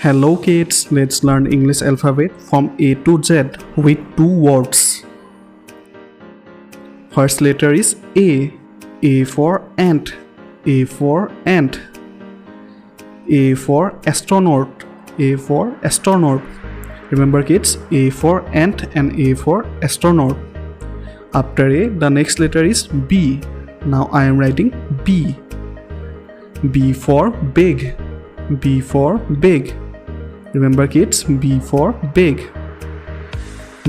Hello kids, let's learn English alphabet from A to Z with 2 words. First letter is A. A for ant. A for ant. A for astronaut. A for astronaut. Remember kids, A for ant and A for astronaut. After A, the next letter is B. Now I am writing B. B for big. B for big. Remember kids, B for big.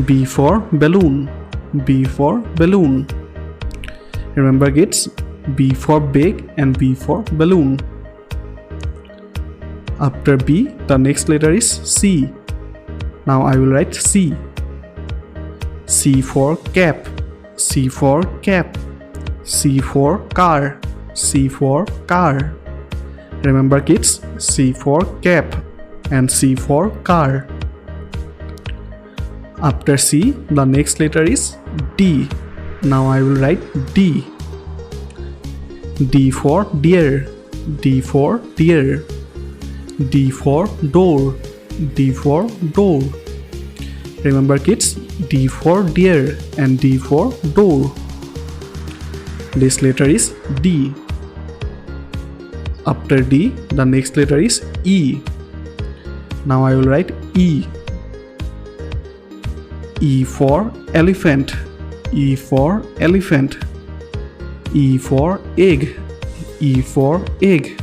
B for balloon. B for balloon. Remember kids, B for big and B for balloon. After B, the next letter is C. Now I will write C. C for cap. C for cap. C for car. C for car. Remember kids, C for cap and C for car. After C, the next letter is D. Now I will write D. D for deer. D for deer. D for door. D for door. Remember kids, D for deer and D for door. This letter is D. After D, the next letter is E. Now I will write E. E for elephant. E for elephant. E for egg. E for egg.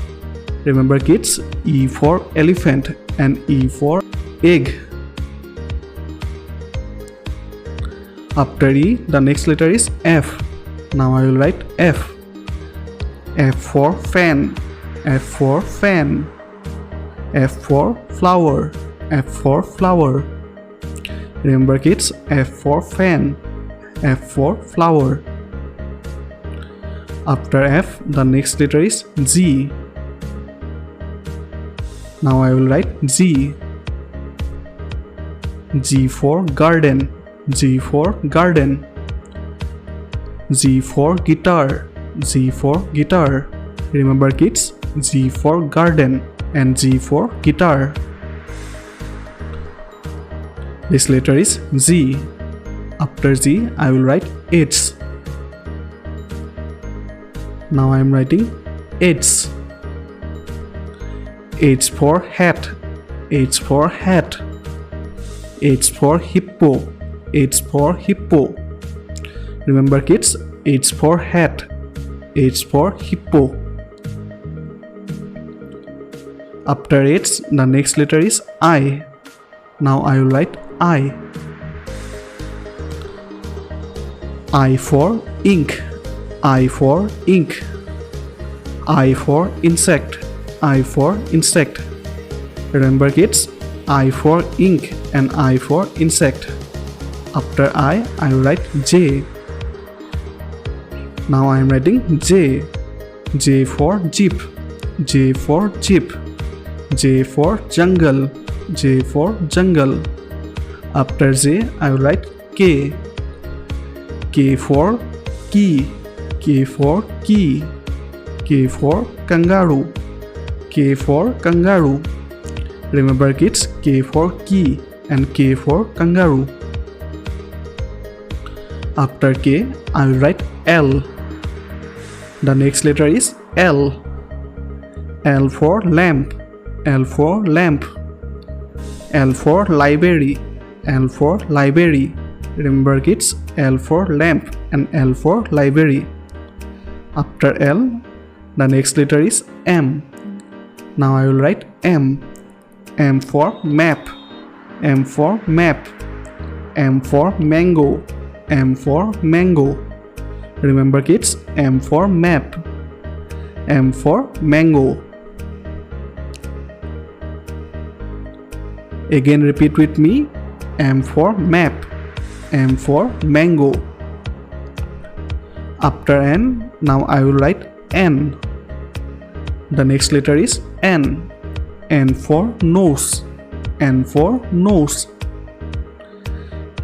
Remember kids, E for elephant and E for egg. After E, the next letter is F. Now I will write F. F for fan. F for fan. F for flower. F for flower. Remember kids, F for fan. F for flower. After F, the next letter is G. Now I will write G. G for garden. G for garden. G for guitar. G for guitar. Remember kids, G for garden and G for guitar. This letter is G. After G, I will write H. Now I am writing H. H for hat. H for hat. H for hippo. H for hippo. Remember kids, H for hat. H for hippo. After H, the next letter is I. Now I will write I. I for ink. I for ink. I for insect. I for insect. Remember kids, I for ink and I for insect. After I will write J. Now I am writing J. J for jeep. J for jeep. J for jungle. J for jungle. After J, I will write K. K for key. K for key. K for kangaroo. K for kangaroo. Remember kids, K for key and K for kangaroo. After K, I will write L. The next letter is L. L for lamp. L for lamp. L for library. L for library. Remember kids, L for lamp and L for library. After L, the next letter is M. Now I will write M. M for map. M for map. M for mango. M for mango. Remember kids, M for map. M for mango. Again repeat with me. M for map. M for mango. After N, now I will write N. The next letter is N. N for nose. N for nose.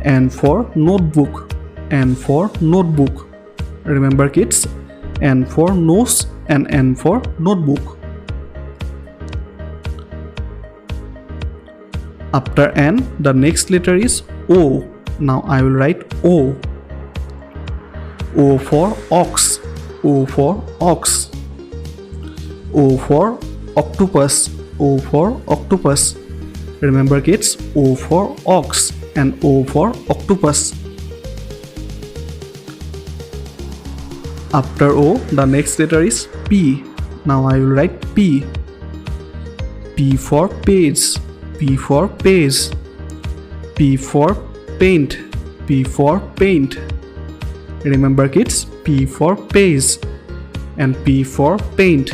N for notebook. N for notebook. Remember kids, N for nose and N for notebook. After N, the next letter is O. Now I will write O. O for ox. O for ox. O for octopus. O for octopus. Remember kids, O for ox and O for octopus. After O, the next letter is P. Now I will write P. P for page. P for page. P for paint. P for paint. Remember kids, P for page and P for paint.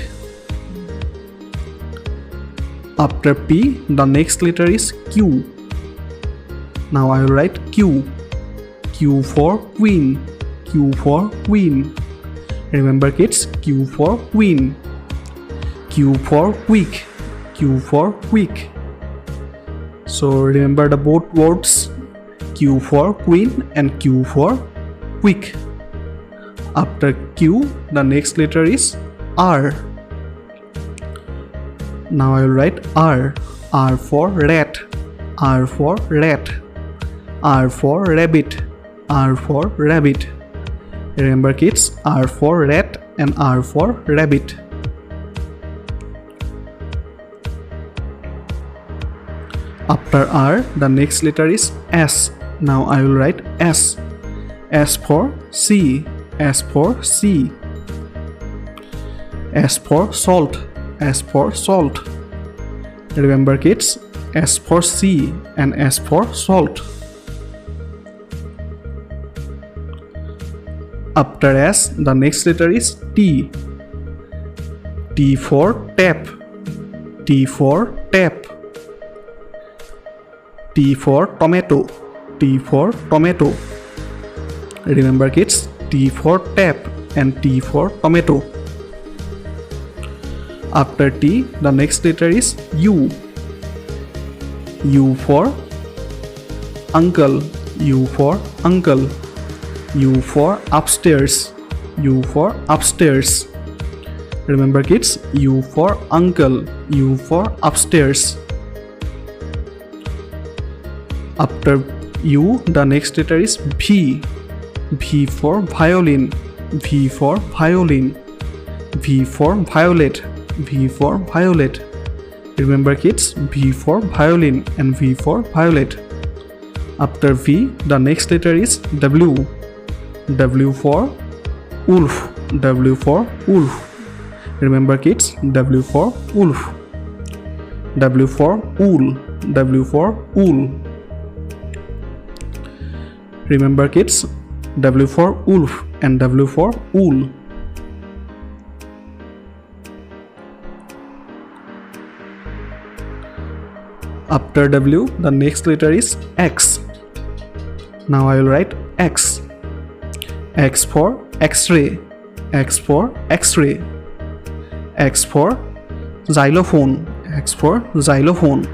After P, the next letter is Q. Now I will write Q. Q for queen. Q for queen. Remember kids, Q for queen. Q for quick. Q for quick. So remember the both words, Q for queen and Q for quick. After Q, the next letter is R. Now I will write R. R for rat. R for rat. R for rabbit. R for rabbit. Remember kids, R for rat and R for rabbit. After R, the next letter is S. Now I will write S. S for C. S for C. S for salt. S for salt. Remember kids, S for C and S for salt. After S, the next letter is T. T for tap. T for tap. T for tomato. T for tomato. Remember kids, T for tap and T for tomato. After T, the next letter is U. U for uncle. U for uncle. U for upstairs. U for upstairs. Remember kids, U for uncle. U for upstairs. After U, the next letter is V. V for violin. V for violin. V for violet. V for violet. Remember kids, V for violin and V for violet. After V, the next letter is W. W for wolf. W for wolf. Remember kids, W for wolf. W for wool. W for wool. Remember kids, W for wolf and W for wool. After W, the next letter is X. Now I will write X. X for X-ray. X for X-ray. X for xylophone. X for xylophone.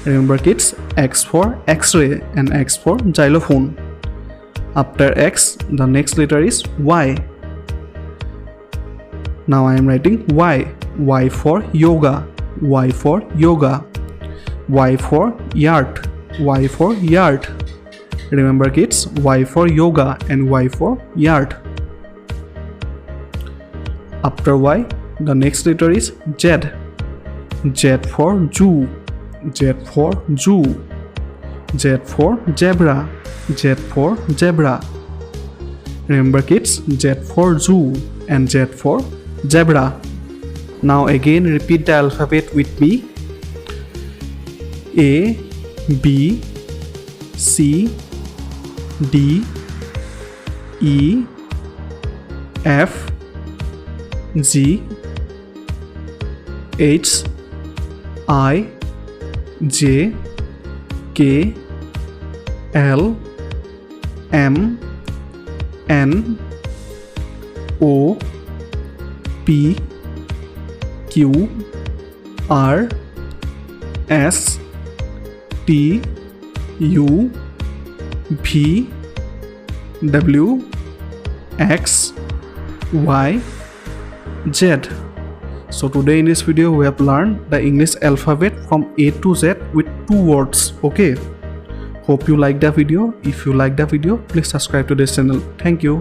Remember kids, X for X-ray and X for xylophone. After X, the next letter is Y. Now I am writing Y. Y for yoga. Y for yoga. Y for yard. Y for yard. Remember kids, Y for yoga and Y for yard. After Y, the next letter is Z. Z for zoo. Z for zoo. Z for zebra. Z for zebra. Remember kids, Z for zoo and Z for zebra. Now again repeat the alphabet with me. A, B, C, D, E, F, G, H, I, J, K, L, M, N, O, P, Q, R, S, T, U, V, W, X, Y, Z. So today in this video we have learned the English alphabet from from A to Z with 2 words. Okay. Hope you like the video. If you like the video, please subscribe to this channel. Thank you.